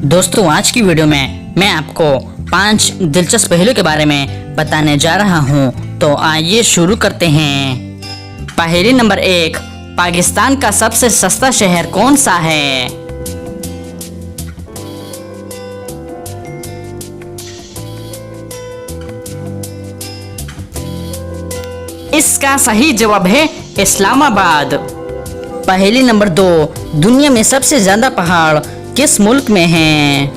दोस्तों आज की वीडियो में मैं आपको 5 दिलचस्प पहलुओं के बारे में बताने जा रहा हूं, तो आइए शुरू करते हैं। पहेली नंबर 1, पाकिस्तान का सबसे सस्ता शहर कौन सा है? इसका सही जवाब है इस्लामाबाद। पहेली नंबर 2, दुनिया में सबसे ज्यादा पहाड़ किस मुल्क में हैं?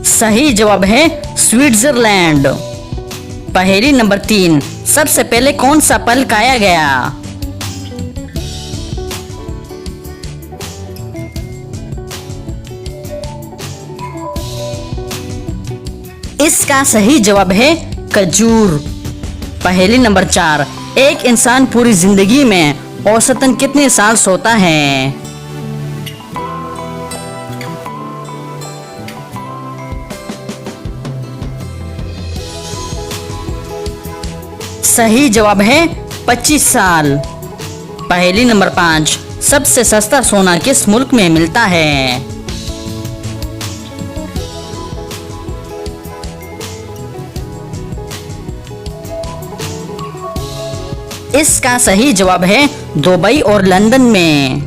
सही जवाब है स्विट्जरलैंड। पहेली नंबर 3, सबसे पहले कौन सा फल खाया गया? इसका सही जवाब है खजूर। पहेली नंबर 4, एक इंसान पूरी जिंदगी में औसतन कितने साल सोता है? सही जवाब है 25 साल। पहेली नंबर 5, सबसे सस्ता सोना किस मुल्क में मिलता है? इसका सही जवाब है दुबई और लंदन में।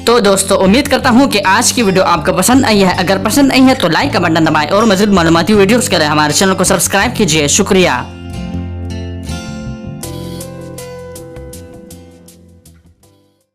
तो दोस्तों उम्मीद करता हूँ कि आज की वीडियो आपको पसंद आई है। अगर पसंद आई है तो लाइक का बटन दबाएं और मज़ीद मालूमाती वीडियोस के लिए हमारे चैनल को सब्सक्राइब कीजिए। शुक्रिया।